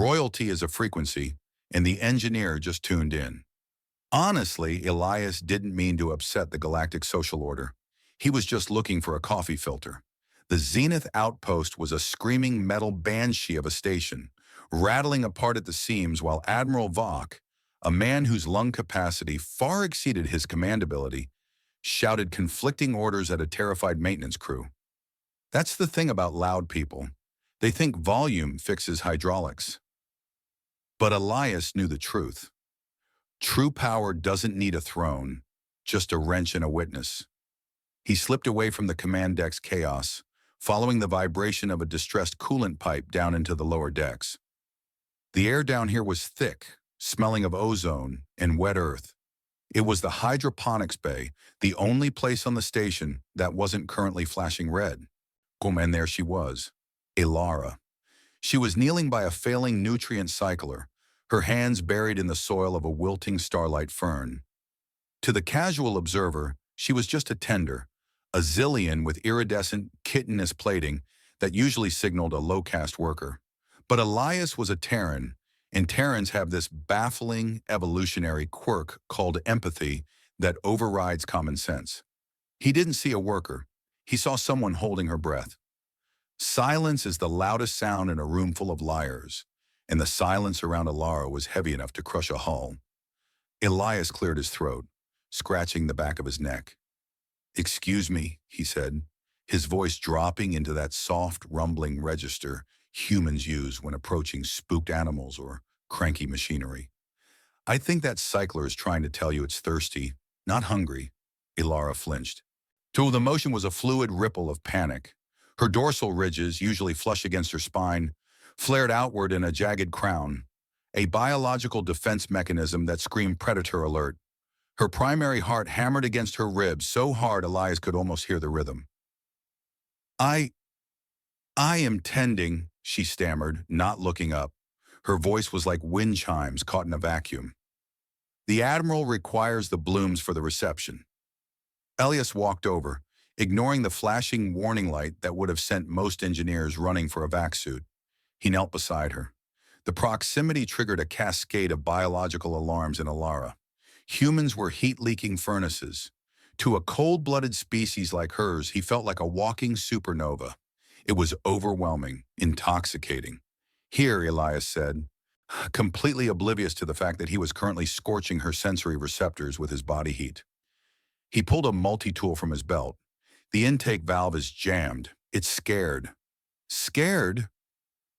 Royalty is a frequency, and the engineer just tuned in. Honestly, Elias didn't mean to upset the galactic social order. He was just looking for a coffee filter. The Zenith outpost was a screaming metal banshee of a station, rattling apart at the seams while Admiral Vok, a man whose lung capacity far exceeded his command ability, shouted conflicting orders at a terrified maintenance crew. That's the thing about loud people. They think volume fixes hydraulics. But Elias knew the truth. True power doesn't need a throne, just a wrench and a witness. He slipped away from the command deck's chaos, following the vibration of a distressed coolant pipe down into the lower decks. The air down here was thick, smelling of ozone and wet earth. It was the hydroponics bay, the only place on the station that wasn't currently flashing red. And there she was, Ilara. She was kneeling by a failing nutrient cycler, her hands buried in the soil of a wilting starlight fern. To the casual observer, she was just a tender, a zillion with iridescent, chitinous plating that usually signaled a low-caste worker. But Elias was a Terran, and Terrans have this baffling evolutionary quirk called empathy that overrides common sense. He didn't see a worker. He saw someone holding her breath. Silence is the loudest sound in a room full of liars, and the silence around Ilara was heavy enough to crush a hull. Elias cleared his throat, scratching the back of his neck. "Excuse me," he said, his voice dropping into that soft, rumbling register humans use when approaching spooked animals or cranky machinery. "I think that cycler is trying to tell you it's thirsty, not hungry." Ilara flinched. To the motion was a fluid ripple of panic. Her dorsal ridges, usually flush against her spine, flared outward in a jagged crown, a biological defense mechanism that screamed predator alert. Her primary heart hammered against her ribs so hard Elias could almost hear the rhythm. I am tending," she stammered, not looking up. Her voice was like wind chimes caught in a vacuum. "The Admiral requires the blooms for the reception." Elias walked over, ignoring the flashing warning light that would have sent most engineers running for a vac suit. He knelt beside her. The proximity triggered a cascade of biological alarms in Ilara. Humans were heat-leaking furnaces. To a cold-blooded species like hers, he felt like a walking supernova. It was overwhelming, intoxicating. "Here," Elias said, completely oblivious to the fact that he was currently scorching her sensory receptors with his body heat. He pulled a multi-tool from his belt. "The intake valve is jammed. It's scared." "Scared?"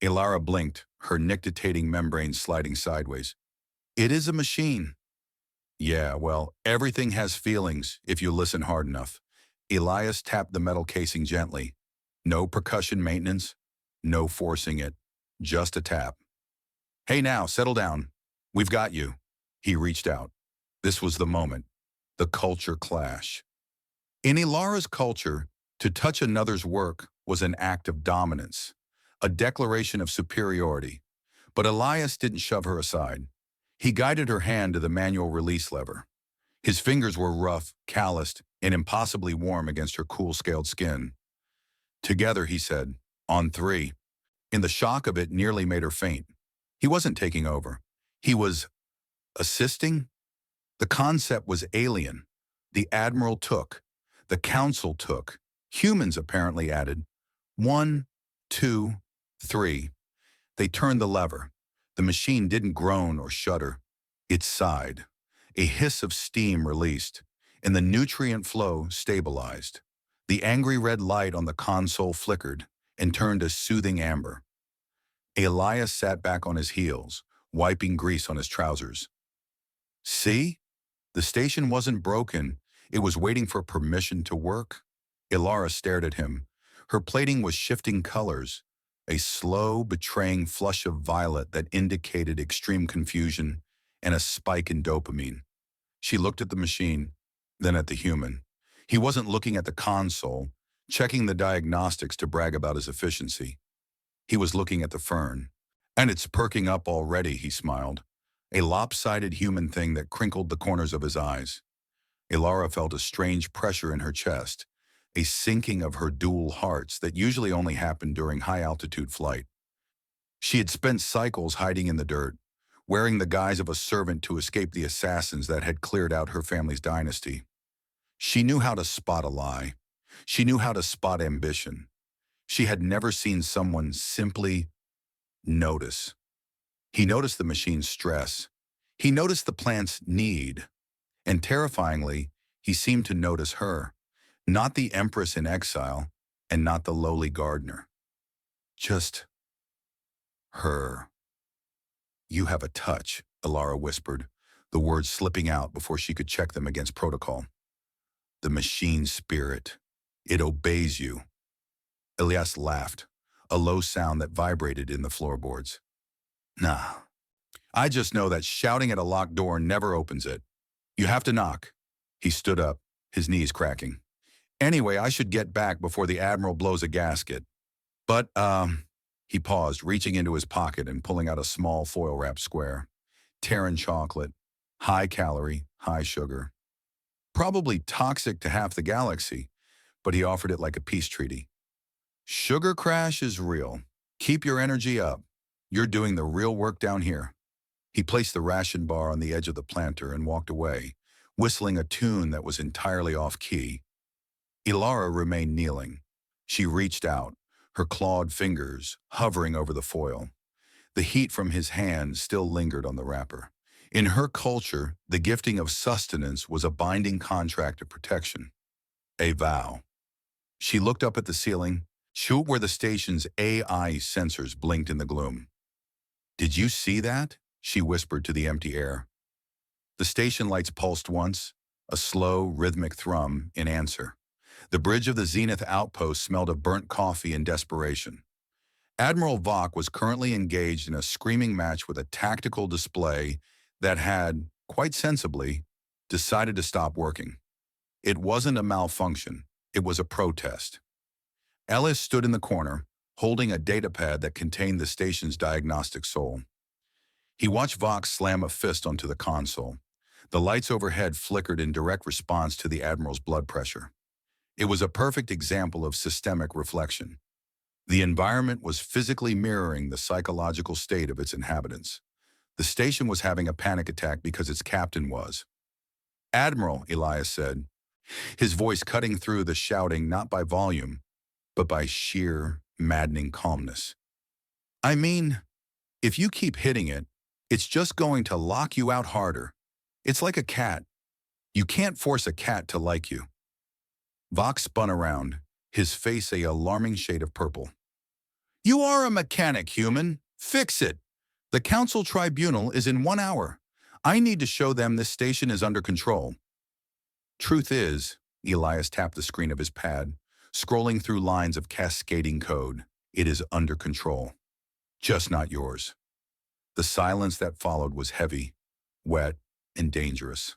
Ilara blinked, her nictitating membrane sliding sideways. "It is a machine." "Yeah, well, everything has feelings if you listen hard enough." Elias tapped the metal casing gently. No percussion maintenance, no forcing it, just a tap. "Hey now, settle down. We've got you." He reached out. This was the moment, the culture clash. In Ilara's culture, to touch another's work was an act of dominance, a declaration of superiority. But Elias didn't shove her aside. He guided her hand to the manual release lever. His fingers were rough, calloused, and impossibly warm against her cool-scaled skin. "Together," he said, "on 3. And the shock of it nearly made her faint. He wasn't taking over. He was assisting. The concept was alien. The Admiral took. The Council took. Humans apparently added. 1, 2, 3. They turned the lever. The machine didn't groan or shudder. It sighed. A hiss of steam released, and the nutrient flow stabilized. The angry red light on the console flickered and turned a soothing amber. Elias sat back on his heels, wiping grease on his trousers. "See? The station wasn't broken. It was waiting for permission to work." Ilara stared at him. Her plating was shifting colors, a slow, betraying flush of violet that indicated extreme confusion and a spike in dopamine. She looked at the machine, then at the human. He wasn't looking at the console, checking the diagnostics to brag about his efficiency. He was looking at the fern. "And it's perking up already," he smiled, a lopsided human thing that crinkled the corners of his eyes. Ilara felt a strange pressure in her chest, a sinking of her dual hearts that usually only happened during high-altitude flight. She had spent cycles hiding in the dirt, wearing the guise of a servant to escape the assassins that had cleared out her family's dynasty. She knew how to spot a lie. She knew how to spot ambition. She had never seen someone simply notice. He noticed the machine's stress. He noticed the plant's need. And terrifyingly, he seemed to notice her, not the empress in exile and not the lowly gardener. Just her. "You have a touch," Ilara whispered, the words slipping out before she could check them against protocol. "The machine spirit. It obeys you." Elias laughed, a low sound that vibrated in the floorboards. "Nah. I just know that shouting at a locked door never opens it. You have to knock." He stood up, his knees cracking. "Anyway, I should get back before the Admiral blows a gasket. But, He paused, reaching into his pocket and pulling out a small foil-wrapped square. Terran chocolate. High calorie, high sugar. Probably toxic to half the galaxy, but he offered it like a peace treaty. "Sugar crash is real. Keep your energy up. You're doing the real work down here." He placed the ration bar on the edge of the planter and walked away, whistling a tune that was entirely off-key. Ilara remained kneeling. She reached out, her clawed fingers hovering over the foil. The heat from his hand still lingered on the wrapper. In her culture, the gifting of sustenance was a binding contract of protection. A vow. She looked up at the ceiling, shoot where the station's AI sensors blinked in the gloom. "Did you see that?" she whispered to the empty air. The station lights pulsed once, a slow, rhythmic thrum in answer. The bridge of the Zenith outpost smelled of burnt coffee and desperation. Admiral Vok was currently engaged in a screaming match with a tactical display that had, quite sensibly, decided to stop working. It wasn't a malfunction, it was a protest. Ellis stood in the corner, holding a datapad that contained the station's diagnostic soul. He watched Vok slam a fist onto the console. The lights overhead flickered in direct response to the Admiral's blood pressure. It was a perfect example of systemic reflection. The environment was physically mirroring the psychological state of its inhabitants. The station was having a panic attack because its captain was. "Admiral," Elias said, his voice cutting through the shouting not by volume, but by sheer, maddening calmness. "I mean, if you keep hitting it, it's just going to lock you out harder. It's like a cat. You can't force a cat to like you." Vok spun around, his face an alarming shade of purple. "You are a mechanic, human. Fix it. The Council Tribunal is in 1 hour. I need to show them this station is under control." "Truth is," Elias tapped the screen of his pad, scrolling through lines of cascading code, "it is under control. Just not yours." The silence that followed was heavy, wet, and dangerous.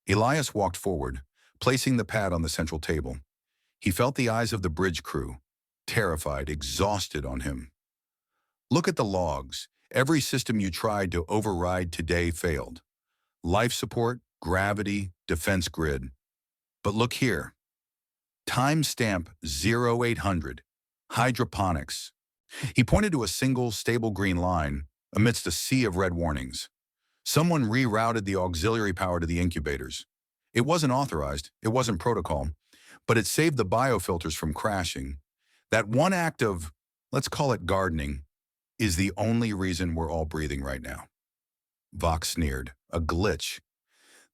Elias walked forward, placing the pad on the central table. He felt the eyes of the bridge crew, terrified, exhausted on him. "Look at the logs. Every system you tried to override today failed. Life support, gravity, defense grid. But look here. Timestamp 0800. Hydroponics." He pointed to a single, stable green line amidst a sea of red warnings. Someone rerouted the auxiliary power to the incubators. It wasn't authorized, it wasn't protocol, but it saved the biofilters from crashing. That one act of, let's call it gardening, is the only reason we're all breathing right now. Vok sneered. "A glitch.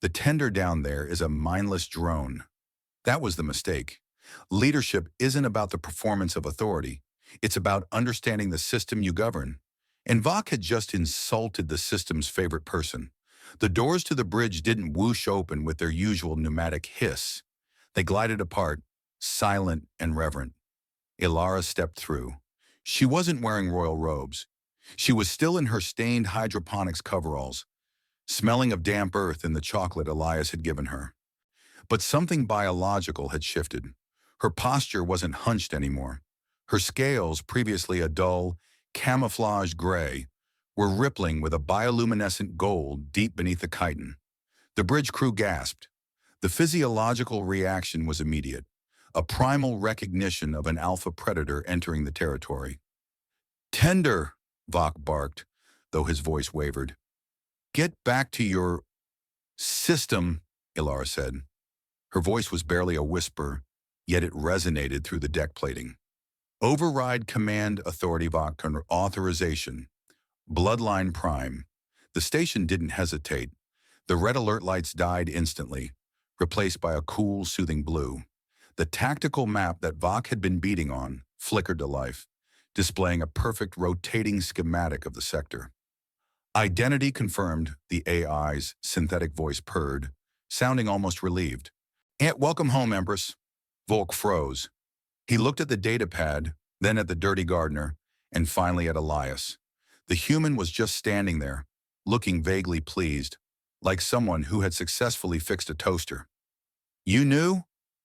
The tender down there is a mindless drone." That was the mistake. Leadership isn't about the performance of authority. It's about understanding the system you govern. And Vok had just insulted the system's favorite person. The doors to the bridge didn't whoosh open with their usual pneumatic hiss. They glided apart, silent and reverent. Ilara stepped through. She wasn't wearing royal robes. She was still in her stained hydroponics coveralls, smelling of damp earth and the chocolate Elias had given her. But something biological had shifted. Her posture wasn't hunched anymore. Her scales, previously a dull, camouflaged gray, were rippling with a bioluminescent gold deep beneath the chitin. The bridge crew gasped. The physiological reaction was immediate, a primal recognition of an alpha predator entering the territory. "Tender!" Vok barked, though his voice wavered. Get back to your system, Ilara said. Her voice was barely a whisper, yet it resonated through the deck plating. Override Command Authority Vok Authorization. Bloodline Prime. The station didn't hesitate. The red alert lights died instantly, replaced by a cool, soothing blue. The tactical map that Vok had been beating on flickered to life, displaying a perfect rotating schematic of the sector. Identity confirmed, the AI's synthetic voice purred, sounding almost relieved. Welcome home, Empress. Volk froze. He looked at the datapad, then at the dirty gardener, and finally at Elias. The human was just standing there, looking vaguely pleased, like someone who had successfully fixed a toaster. You knew?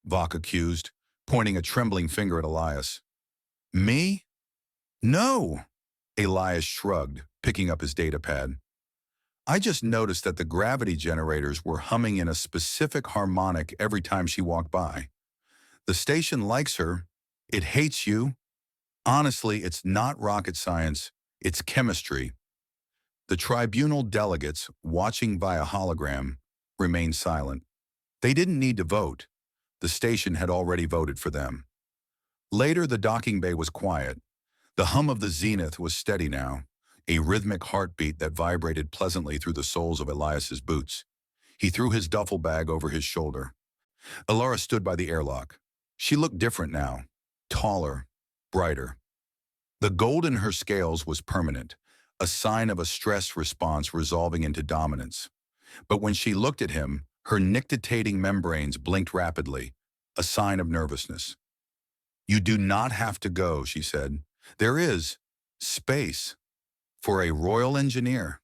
Vok accused, pointing a trembling finger at Elias. Me? No, Elias shrugged, picking up his datapad. I just noticed that the gravity generators were humming in a specific harmonic every time she walked by. The station likes her. It hates you. Honestly, it's not rocket science. It's chemistry. The tribunal delegates, watching via hologram, remained silent. They didn't need to vote. The station had already voted for them. Later, the docking bay was quiet. The hum of the zenith was steady now, a rhythmic heartbeat that vibrated pleasantly through the soles of Elias's boots. He threw his duffel bag over his shoulder. Ilara stood by the airlock. She looked different now, taller, brighter. The gold in her scales was permanent, a sign of a stress response resolving into dominance. But when she looked at him, her nictitating membranes blinked rapidly, a sign of nervousness. You do not have to go, she said. There is space for a royal engineer.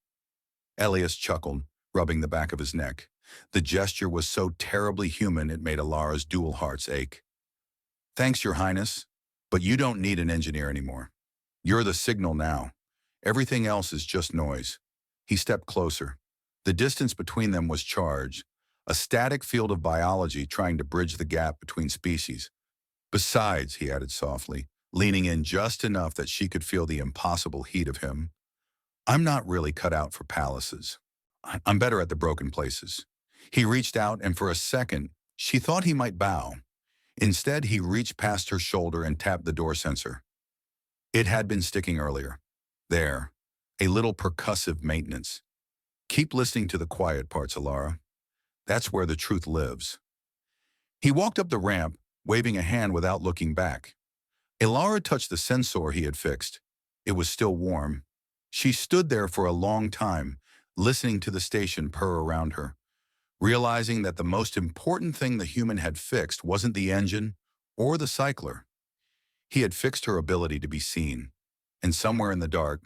Elias chuckled, rubbing the back of his neck. The gesture was so terribly human it made Ilara's dual hearts ache. Thanks, Your Highness, but you don't need an engineer anymore. You're the signal now. Everything else is just noise. He stepped closer. The distance between them was charged, a static field of biology trying to bridge the gap between species. Besides, he added softly, leaning in just enough that she could feel the impossible heat of him, I'm not really cut out for palaces. I'm better at the broken places. He reached out, and for a second, she thought he might bow. Instead, he reached past her shoulder and tapped the door sensor. It had been sticking earlier. There, a little percussive maintenance. Keep listening to the quiet parts, Ilara. That's where the truth lives. He walked up the ramp, waving a hand without looking back. Ilara touched the sensor he had fixed. It was still warm. She stood there for a long time, listening to the station purr around her, realizing that the most important thing the human had fixed wasn't the engine or the cycler. He had fixed her ability to be seen, and somewhere in the dark,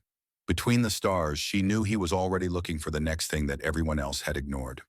between the stars, she knew he was already looking for the next thing that everyone else had ignored.